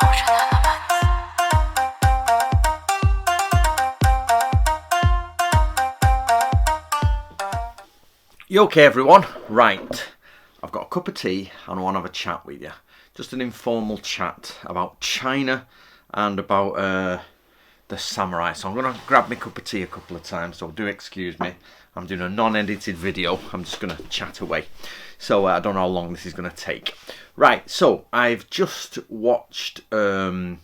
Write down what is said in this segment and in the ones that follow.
You okay, everyone? Right, I've got a cup of tea and I want to have a chat with you. Just an informal chat about China and about the samurai. So I'm going to grab my cup of tea a couple of times, so do excuse me. I'm doing a non-edited video. I'm just going to chat away. So I don't know how long this is going to take. Right, so I've just watched the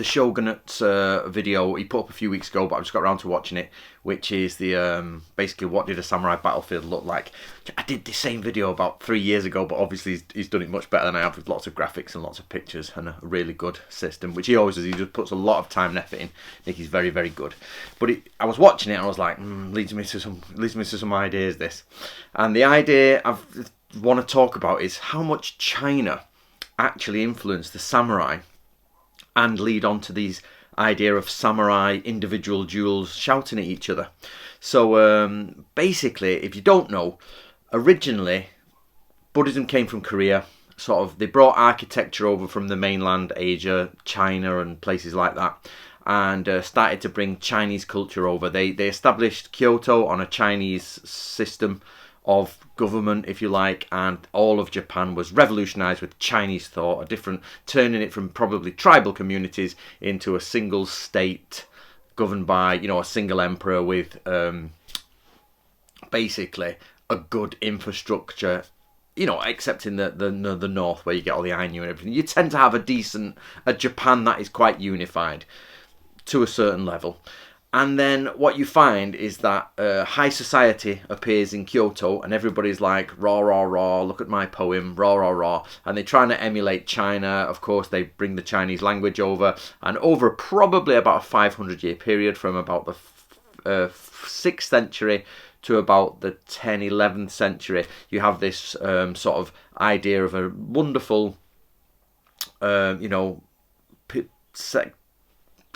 Shogunate video he put up a few weeks ago, but I just got around to watching it, which is the basically what did a samurai battlefield look like. I did the same video about 3 years ago, but obviously he's done it much better than I have, with lots of graphics and lots of pictures and a really good system, which he always does. He just puts a lot of time and effort in. I think he's very, very good. But I was watching it and I was like, leads me to some ideas, this. And the idea I want to talk about is how much China actually influenced the samurai and lead on to these idea of samurai individual duels shouting at each other. So basically, if you don't know, originally Buddhism came from Korea. Sort of, they brought architecture over from the mainland Asia, China and places like that, and started to bring Chinese culture over. They established Kyoto on a Chinese system of government, if you like, and all of Japan was revolutionized with Chinese thought, turning it from probably tribal communities into a single state governed by, a single emperor with basically a good infrastructure, except in the north where you get all the Ainu and everything. You tend to have a Japan that is quite unified to a certain level. And then what you find is that high society appears in Kyoto and everybody's like, rah, rah, rah, look at my poem, rah, rah, rah. And they're trying to emulate China. Of course, they bring the Chinese language over. And over probably about a 500-year period, from about the 6th century to about the 10th, 11th century, you have this sort of idea of a wonderful,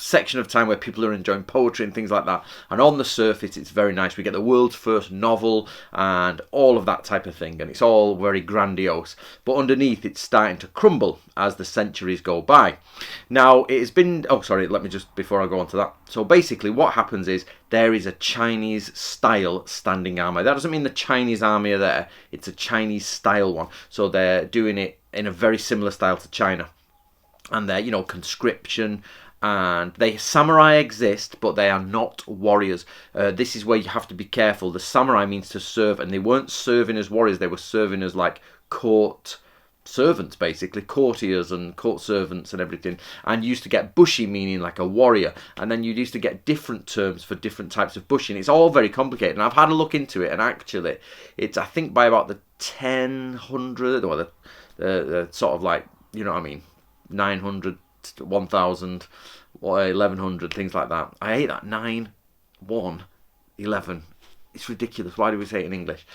section of time where people are enjoying poetry and things like that, and on the surface it's very nice. We get the world's first novel and all of that type of thing, and it's all very grandiose, but underneath it's starting to crumble as the centuries go by. Now it has been, let me just, before I go on to that, so basically what happens is there is a Chinese style standing army. That doesn't mean the Chinese army are there, it's a Chinese style one, so they're doing it in a very similar style to China, and they're conscription. And samurai exist, but they are not warriors. This is where you have to be careful. The samurai means to serve, and they weren't serving as warriors. They were serving as like court servants, basically, courtiers and court servants and everything. And you used to get bushi, meaning like a warrior. And then you used to get different terms for different types of bushi. And it's all very complicated. And I've had a look into it, and actually, it's, I think, by about the 1000 or the sort of like, 900. 1000, 1100, things like that. I hate that 9, 1, 11. It's ridiculous. Why do we say it in English?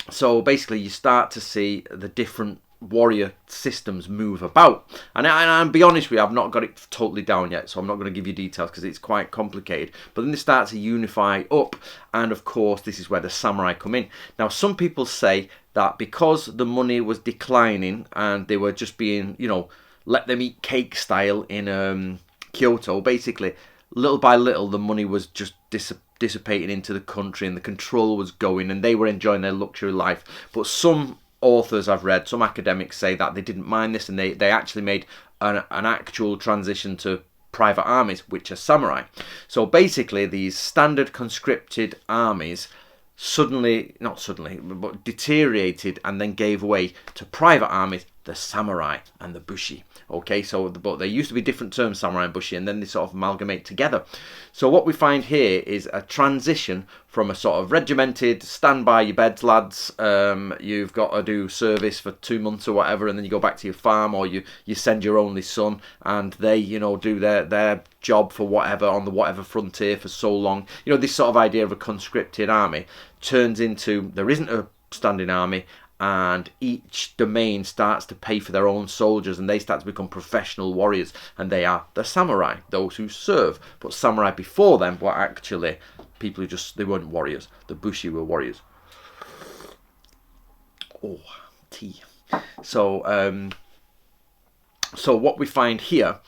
So basically, you start to see the different warrior systems move about. And I'll be honest with you, I've not got it totally down yet, so I'm not going to give you details because it's quite complicated. But then they start to unify up, and of course, this is where the samurai come in. Now, some people say that because the money was declining and they were just being, let them eat cake style in Kyoto. Basically, little by little, the money was just dissipating into the country and the control was going and they were enjoying their luxury life. But some authors I've read, some academics say that they didn't mind this and they actually made an actual transition to private armies, which are samurai. So basically, these standard conscripted armies not suddenly, but deteriorated and then gave way to private armies, the samurai and the bushi. Okay, but there used to be different terms, samurai and bushi, and then they sort of amalgamate together. So what we find here is a transition from a sort of regimented, stand by your beds, lads, you've got to do service for 2 months or whatever, and then you go back to your farm, or you send your only son, and they, do their job for whatever, on the whatever frontier for so long. This sort of idea of a conscripted army turns into, there isn't a standing army, and each domain starts to pay for their own soldiers and they start to become professional warriors, and they are the samurai, those who serve. But samurai before them were actually people who they weren't warriors. The bushi were warriors. Oh, tea. So So what we find here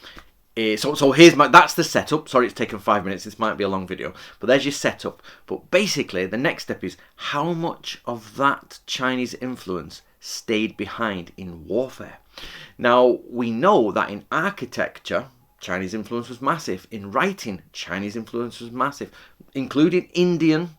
is, so here's that's the setup. Sorry, it's taken 5 minutes. This might be a long video, but there's your setup. But basically, the next step is how much of that Chinese influence stayed behind in warfare. Now, we know that in architecture, Chinese influence was massive. In writing, Chinese influence was massive, including Indian.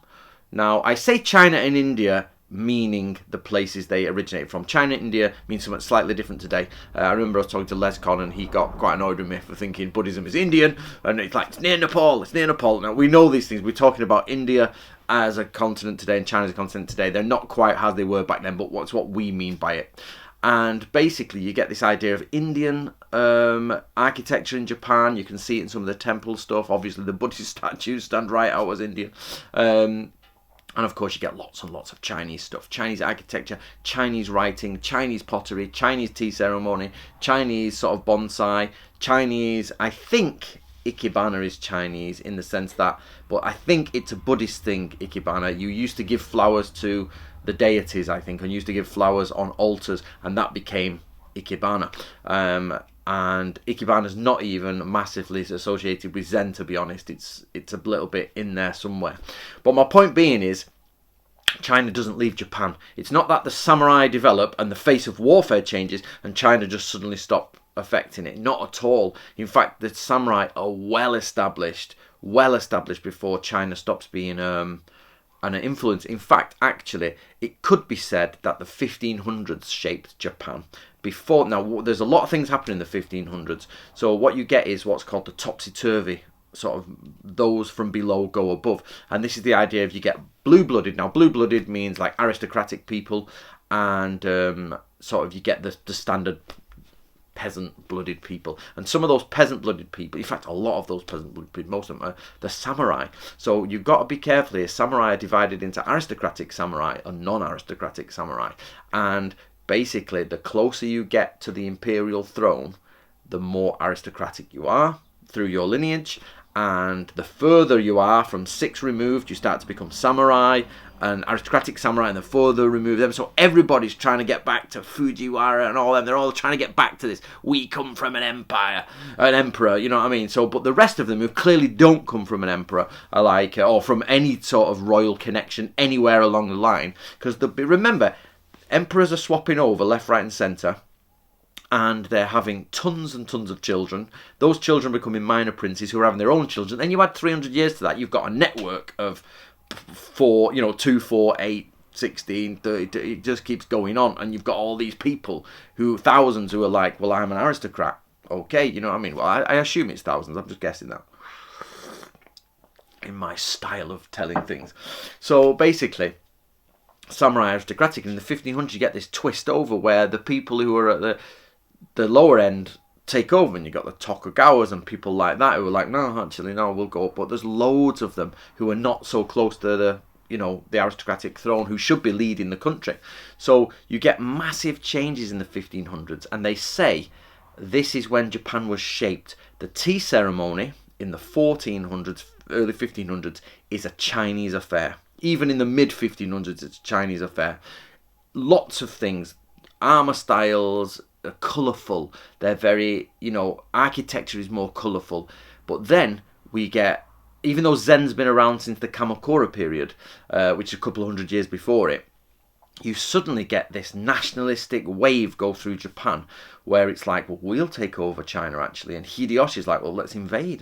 Now, I say China and India meaning the places they originated from. China and India means something slightly different today. I remember I was talking to Les Con and he got quite annoyed with me for thinking Buddhism is Indian, and it's like, it's near Nepal, it's near Nepal. Now, we know these things. We're talking about India as a continent today and China as a continent today. They're not quite how they were back then, but what's what we mean by it. And basically, you get this idea of Indian architecture in Japan. You can see it in some of the temple stuff. Obviously, the Buddhist statues stand right out as Indian. And of course, you get lots and lots of Chinese stuff. Chinese architecture, Chinese writing, Chinese pottery, Chinese tea ceremony, Chinese sort of bonsai, Chinese, I think Ikebana is Chinese in the sense that, but I think it's a Buddhist thing, Ikebana. You used to give flowers to the deities, I think, and used to give flowers on altars, and that became Ikebana. And Ikebana is not even massively associated with Zen, to be honest. It's a little bit in there somewhere. But my point being is, China doesn't leave Japan. It's not that the samurai develop and the face of warfare changes and China just suddenly stop affecting it. Not at all. In fact, the samurai are well established before China stops being an influence. In fact, actually, it could be said that the 1500s shaped Japan. Before now, there's a lot of things happening in the 1500s. So what you get is what's called the topsy-turvy, sort of those from below go above. And this is the idea of you get blue-blooded. Now, blue-blooded means like aristocratic people, and sort of you get the standard peasant-blooded people. And some of those peasant-blooded people, in fact, a lot of those peasant-blooded people, most of them are the samurai. So you've got to be careful here. Samurai are divided into aristocratic samurai and non-aristocratic samurai. And basically, the closer you get to the imperial throne, the more aristocratic you are through your lineage, and the further you are from 6 removed, you start to become samurai, and aristocratic samurai, and the further removed them. So everybody's trying to get back to Fujiwara and all them. They're all trying to get back to this. We come from an empire, an emperor, you know what I mean? So, but the rest of them who clearly don't come from an emperor are like, or from any sort of royal connection anywhere along the line, because remember, emperors are swapping over left, right, and centre, and they're having tons and tons of children. Those children becoming minor princes who are having their own children. Then you add 300 years to that, you've got a network of 2, 4, 8, 16, 30, it just keeps going on. And you've got all these people, thousands who are like, well, I'm an aristocrat. Okay, you know what I mean? Well, I assume it's thousands. I'm just guessing that in my style of telling things. So basically, samurai aristocratic. In the 1500s, you get this twist over where the people who are at the lower end take over, and you got the Tokugawas and people like that who are like, no, actually, no, we'll go up. But there's loads of them who are not so close to the aristocratic throne, who should be leading the country. So you get massive changes in the 1500s, and they say this is when Japan was shaped. The tea ceremony in the 1400s, early 1500s, is a Chinese affair. Even in the mid-1500s, it's a Chinese affair. Lots of things, armour styles are colourful. They're very, architecture is more colourful. But then we get, even though Zen's been around since the Kamakura period, which is a couple of hundred years before it, you suddenly get this nationalistic wave go through Japan, where it's like, well, we'll take over China, actually. And Hideyoshi's like, well, let's invade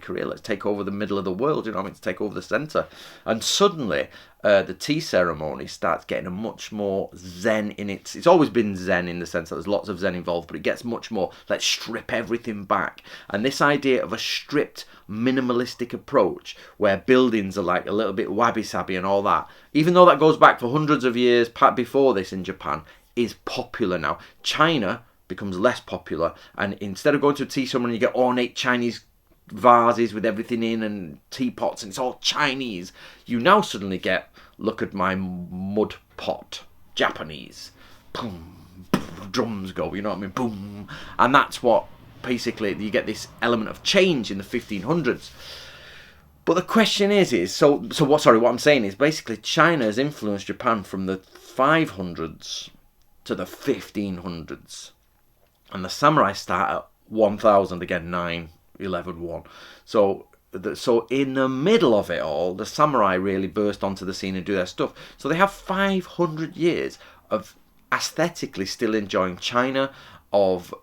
Korea. Let's take over the middle of the world, let's take over the centre. And suddenly, the tea ceremony starts getting a much more Zen in it. It's always been Zen in the sense that there's lots of Zen involved, but it gets much more, let's strip everything back. And this idea of a stripped, minimalistic approach, where buildings are like a little bit wabi-sabi and all that, even though that goes back for hundreds of years before this in Japan, is popular now. China becomes less popular, and instead of going to a tea ceremony, you get ornate Chinese vases with everything in and teapots, and it's all Chinese. You now suddenly get, look at my mud pot, Japanese. Boom, drums go, you know what I mean? Boom. And that's what, basically, you get this element of change in the 1500s. But the question is what I'm saying is, basically, China has influenced Japan from the 500s to the 1500s. and the samurai start at 1000, again 9, 11, 1. So in the middle of it all, the samurai really burst onto the scene and do their stuff. So they have 500 years of aesthetically still enjoying China, of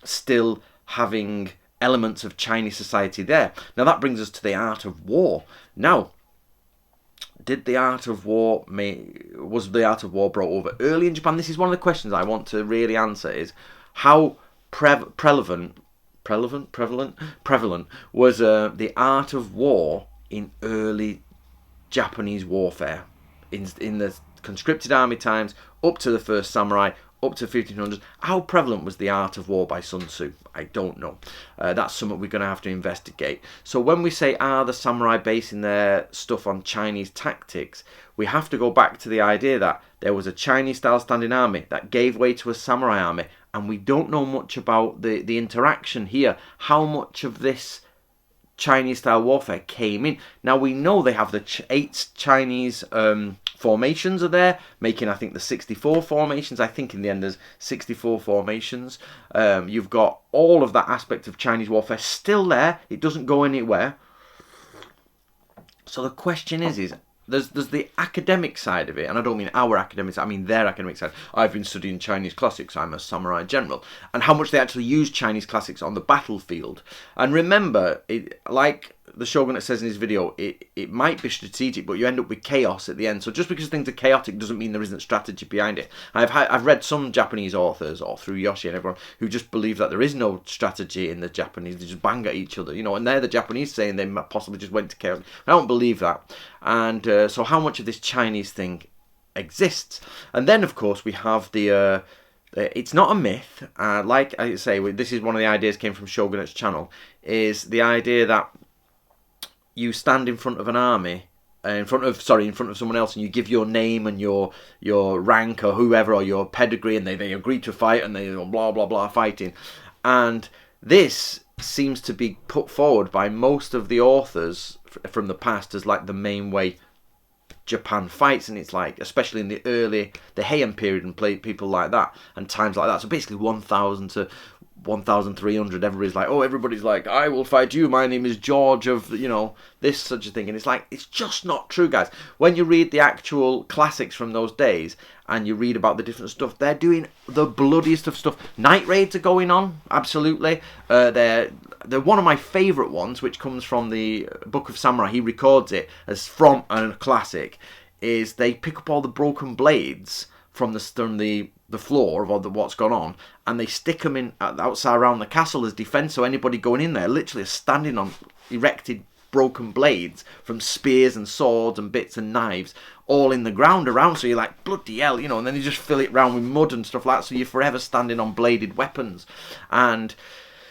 still having elements of Chinese society there. Now that brings us to the art of war. Now, was the art of war brought over early in Japan? This is one of the questions I want to really answer, is how prevalent was the art of war in early Japanese warfare, in the conscripted army times, up to the first samurai, up to 1500s. How prevalent was the art of war by Sun Tzu? I don't know. That's something we're going to have to investigate. So when we say, are the samurai basing their stuff on Chinese tactics, we have to go back to the idea that there was a Chinese-style standing army that gave way to a samurai army, and we don't know much about the interaction here, how much of this Chinese-style warfare came in. Now, we know they have the 8 Chinese formations are there, making, I think, the 64 formations. I think in the end there's 64 formations. You've got all of that aspect of Chinese warfare still there. It doesn't go anywhere. So the question is there's the academic side of it, and I don't mean our academics, I mean their academic side. I've been studying Chinese classics, I'm a samurai general, and how much they actually use Chinese classics on the battlefield. And remember, like the Shogunate says in his video, it might be strategic, but you end up with chaos at the end. So just because things are chaotic doesn't mean there isn't strategy behind it. I've read some Japanese authors, or through Yoshi and everyone, who just believe that there is no strategy in the Japanese. They just bang at each other, and they're the Japanese saying they possibly just went to chaos. I don't believe that. And so how much of this Chinese thing exists? And then, of course, we have the... it's not a myth. Like I say, this is one of the ideas came from Shogunate's channel, is the idea that you stand in front of an army, in front of someone else, and you give your name and your rank or whoever, or your pedigree, and they agree to fight, and they blah blah blah fighting. And this seems to be put forward by most of the authors from the past as like the main way Japan fights, and it's like, especially in the Heian period and people like that and times like that. So basically 1000 to 1300, everybody's like, I will fight you, my name is George of, this such a thing. And it's like, it's just not true, guys. When you read the actual classics from those days and you read about the different stuff, they're doing the bloodiest of stuff. Night raids are going on, absolutely. They're one of my favourite ones, which comes from the Book of Samurai. He records it as from a classic, is they pick up all the broken blades from the floor of what's gone on, and they stick them in outside around the castle as defence. So anybody going in there literally is standing on erected broken blades from spears and swords and bits and knives all in the ground around. So you're like, bloody hell, and then you just fill it round with mud and stuff like that. So you're forever standing on bladed weapons. And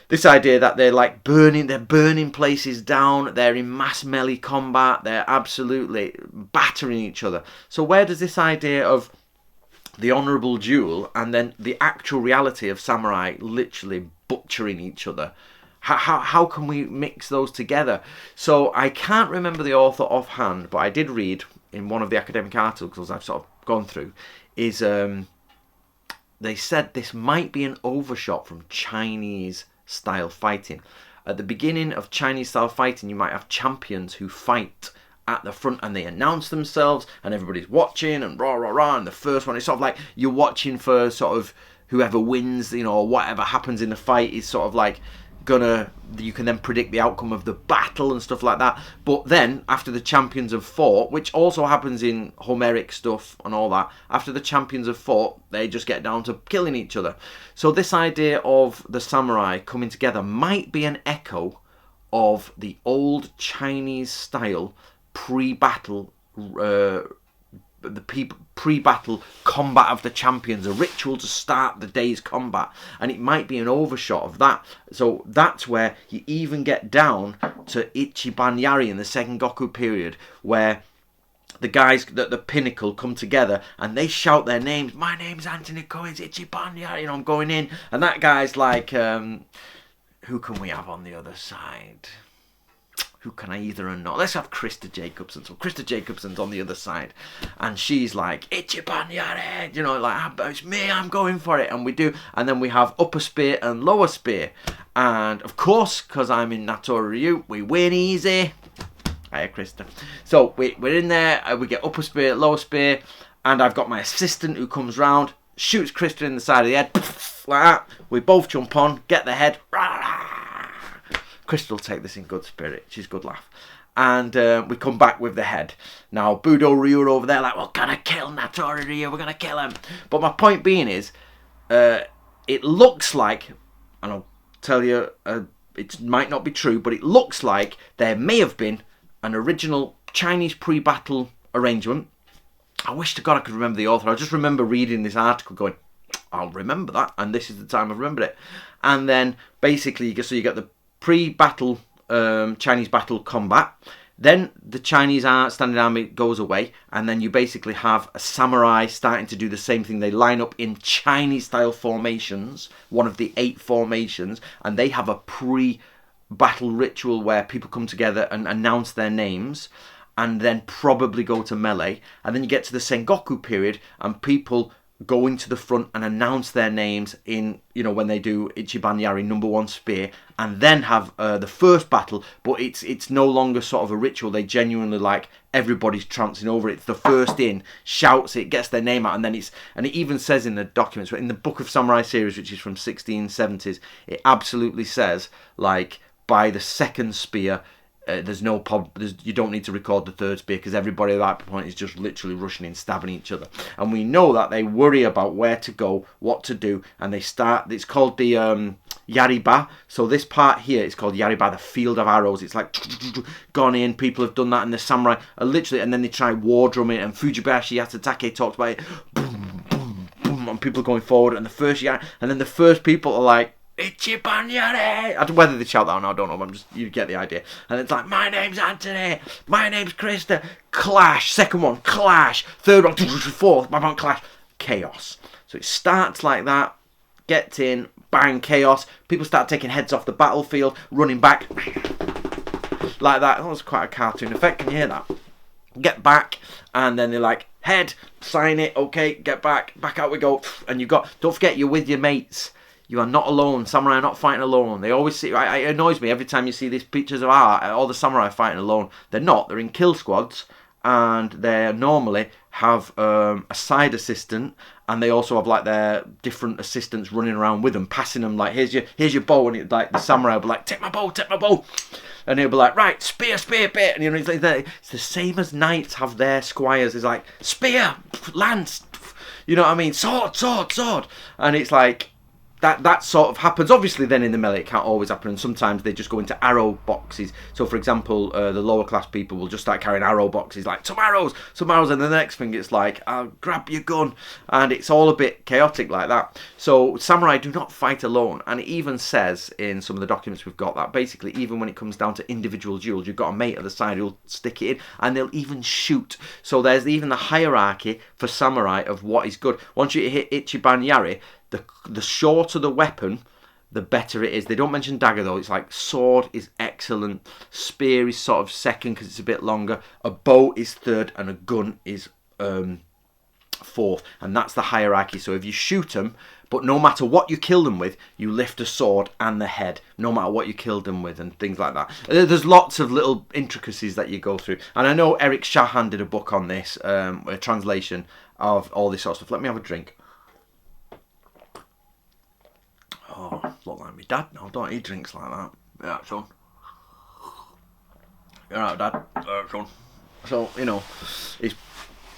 this idea that they're burning places down, they're in mass melee combat, they're absolutely battering each other. So where does this idea of the honourable duel and then the actual reality of samurai literally butchering each other, how can we mix those together? So I can't remember the author offhand, but I did read in one of the academic articles I've sort of gone through, is they said this might be an overshot from Chinese style fighting. At the beginning of Chinese style fighting, you might have champions who fight at the front and they announce themselves and everybody's watching and rah rah rah, and the first one is sort of like you're watching for sort of whoever wins, or whatever happens in the fight is sort of like you can then predict the outcome of the battle and stuff like that. But then after the champions have fought, which also happens in Homeric stuff and all that, after the champions have fought, they just get down to killing each other. So this idea of the samurai coming together might be an echo of the old Chinese style pre-battle pre-battle combat of the champions, a ritual to start the day's combat, and it might be an overshot of that. So that's where you even get down to Ichiban Yari in the Sengoku period, where the guys at the pinnacle come together and they shout their names. My name's Anthony Cohen's Ichiban Yari, I'm going in, and that guy's like, who can we have on the other side? who can I either or not? Let's have Krista Jacobson. So Krista Jacobson's on the other side, and she's like, Ichiban Yare, you know, like, it's me, I'm going for it. And we do, and then we have upper spear and lower spear. And of course, because I'm in Natori Ryu, we win easy. Hiya, Krista. So we're in there, we get upper spear, lower spear, and I've got my assistant who comes round, shoots Krista in the side of the head, like that. We both jump on, get the head. Krista will take this in good spirit. She's good laugh. And we come back with the head. Now, Budo Ryu are over there like, we're going to kill Natori Ryu. We're going to kill him. But my point being is, it looks like, and I'll tell you, it might not be true, but it looks like there may have been an original Chinese pre-battle arrangement. I wish to God I could remember the author. I just remember reading this article going, I'll remember that. And this is the time I've remembered it. And then basically, so you get the pre-battle Chinese battle combat, then the Chinese standing army goes away, and then you basically have a samurai starting to do the same thing. They line up in Chinese style formations, one of the 8 formations, and they have a pre-battle ritual where people come together and announce their names, and then probably go to melee. And then you get to the Sengoku period, and people go into the front and announce their names in, you know, when they do Ichiban Yari, number 1 spear, and then have the first battle. But it's no longer sort of a ritual. They genuinely, like, everybody's trouncing over it. It's the first in, shouts it, gets their name out, and then it even says in the documents, in the Book of Samurai series, which is from 1670s, it absolutely says, like, by the second spear, there's no problem. You don't need to record the third spear, because everybody at that point is just literally rushing in, stabbing each other. And we know that they worry about where to go, what to do, and they start. It's called the Yariba. So this part here is called Yariba, the field of arrows. It's like gone in. People have done that, and the samurai are literally, and then they try war drumming. And Fujibashi Yatatake talks about it. Boom, boom, boom, and people are going forward. And the first and then the first people are like, Ichiban Yare! Whether they shout that or not, I don't know. You get the idea. And it's like, my name's Anthony. My name's Krista. Clash. Second one, clash. Third one, fourth, clash. Chaos. So it starts like that. Gets in, bang, chaos. People start taking heads off the battlefield, running back. Like that. That was quite a cartoon effect. Can you hear that? Get back, and then they're like, head, sign it, okay, get back out we go. And don't forget, you're with your mates. You are not alone. Samurai are not fighting alone. They always see. It annoys me every time you see these pictures of all the samurai fighting alone. They're not. They're in kill squads, and they normally have a side assistant, and they also have like their different assistants running around with them, passing them like, here's your bow, and like the samurai will be like, take my bow, and he'll be like, right, spear, bit, and you know, it's the same as knights have their squires. It's like spear, lance, you know what I mean, sword, and it's like. That sort of happens. Obviously, then in the melee, it can't always happen, and sometimes they just go into arrow boxes. So, for example, the lower class people will just start carrying arrow boxes, like some arrows, and then the next thing it's like, I'll grab your gun, and it's all a bit chaotic like that. So, samurai do not fight alone, and it even says in some of the documents we've got that basically, even when it comes down to individual duels, you've got a mate at the side who'll stick it in, and they'll even shoot. So, there's even the hierarchy for samurai of what is good. Once you hit Ichiban Yari, the shorter the weapon, the better it is. They don't mention dagger though. It's like sword is excellent, spear is sort of second because it's a bit longer, a bow is third, and a gun is fourth. And that's the hierarchy. So if you shoot them, but no matter what you kill them with, you lift a sword and the head, no matter what you killed them with, and things like that. There's lots of little intricacies that you go through. And I know Eric Shahan did a book on this, a translation of all this sort of stuff. Let me have a drink. Oh, look like my dad now. Don't eat drinks like that. Yeah, son. You're right, Dad. Son. So, you know,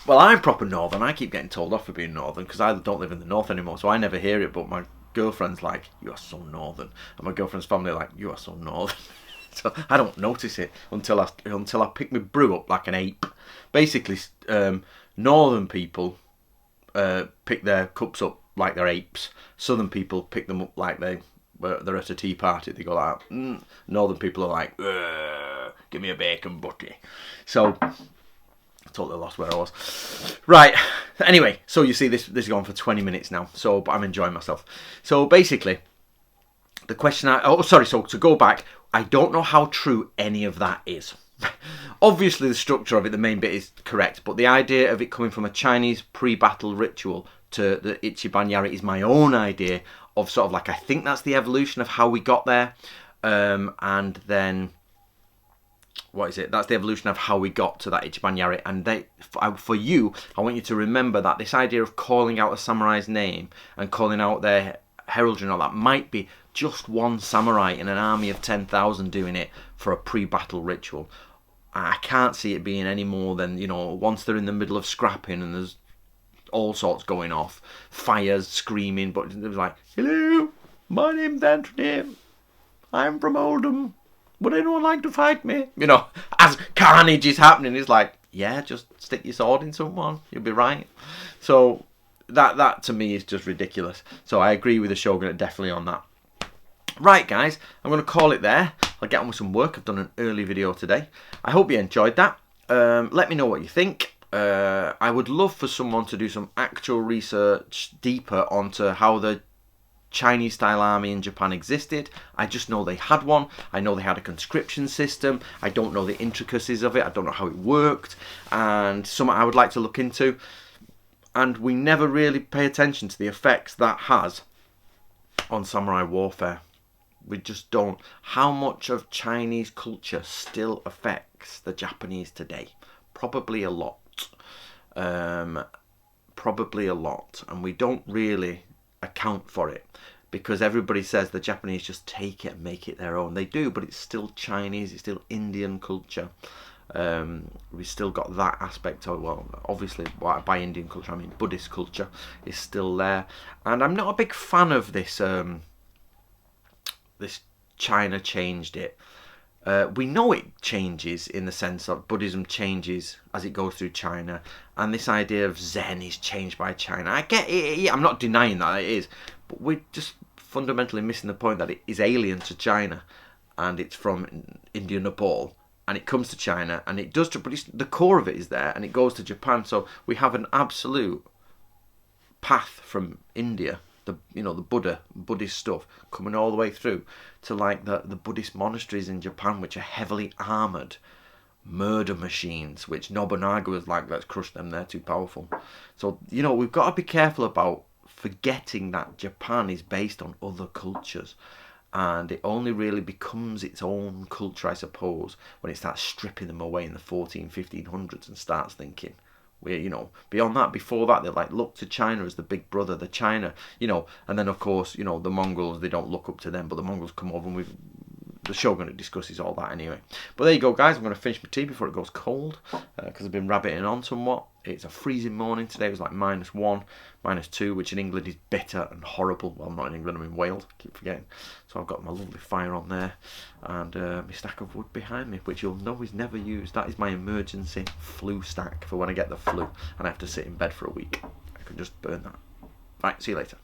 I'm proper northern. I keep getting told off for being northern because I don't live in the north anymore, so I never hear it. But my girlfriend's like, you are so northern. And my girlfriend's family are like, you are so northern. So I don't notice it until I pick my brew up like an ape. Basically, northern people pick their cups up like they're apes. Southern people pick them up like they're at a tea party. They go like, Northern people are like, give me a bacon butty. So I totally lost where I was. Right. Anyway, so you see this is going for 20 minutes now. So but I'm enjoying myself. So basically, the question so to go back, I don't know how true any of that is. Obviously, the structure of it, the main bit, is correct, but the idea of it coming from a Chinese pre-battle ritual to the Ichiban Yari is my own idea of sort of like, I think that's the evolution of how we got there, and then what is it? That's the evolution of how we got to that Ichiban Yari. And for you, I want you to remember that this idea of calling out a samurai's name and calling out their heraldry and all that might be just one samurai in an army of 10,000 doing it for a pre-battle ritual. I can't see it being any more than, you know, once they're in the middle of scrapping and there's all sorts going off, fires, screaming, but it was like, hello, my name's Anthony, I'm from Oldham, would anyone like to fight me? You know, as carnage is happening, it's like, yeah, just stick your sword in someone, you'll be right. So that to me is just ridiculous. So I agree with the Shogunate definitely on that. Right, guys, I'm going to call it there. I'll get on with some work. I've done an early video today. I hope you enjoyed that. Let me know what you think. I would love for someone to do some actual research deeper onto how the Chinese-style army in Japan existed. I just know they had one. I know they had a conscription system. I don't know the intricacies of it. I don't know how it worked. And something I would like to look into. And we never really pay attention to the effects that has on samurai warfare. We just don't. How much of Chinese culture still affects the Japanese today? Probably a lot. Probably a lot. And we don't really account for it because everybody says the Japanese just take it and make it their own. They do, but it's still Chinese. It's still Indian culture. We still got that aspect of, well, obviously by Indian culture I mean Buddhist culture is still there. And I'm not a big fan of this this China changed it. We know it changes in the sense that Buddhism changes as it goes through China, and this idea of Zen is changed by China. I get it, yeah, I'm not denying that it is, but we're just fundamentally missing the point that it is alien to China, and it's from India, Nepal, and it comes to China, and it does, but the core of it is there, and it goes to Japan. So we have an absolute path from India, the Buddhist stuff coming all the way through to like the Buddhist monasteries in Japan, which are heavily armoured murder machines, which Nobunaga was like, let's crush them, they're too powerful. So, you know, we've got to be careful about forgetting that Japan is based on other cultures, and it only really becomes its own culture, I suppose, when it starts stripping them away in the 1500s and starts thinking, we're, you know, beyond that. Before that, they like look to China as the big brother, the China, you know, and then of course, you know, the Mongols, they don't look up to them, but the Mongols come over, and the Shogunate discusses all that anyway. But there you go, guys. I'm going to finish my tea before it goes cold because I've been rabbiting on somewhat. It's a freezing morning today. It was like -1, -2, which in England is bitter and horrible. Well, I'm not in England, I'm in Wales. I keep forgetting. So I've got my lovely fire on there and my stack of wood behind me, which you'll know is never used. That is my emergency flu stack for when I get the flu and I have to sit in bed for a week. I can just burn that. Right, see you later.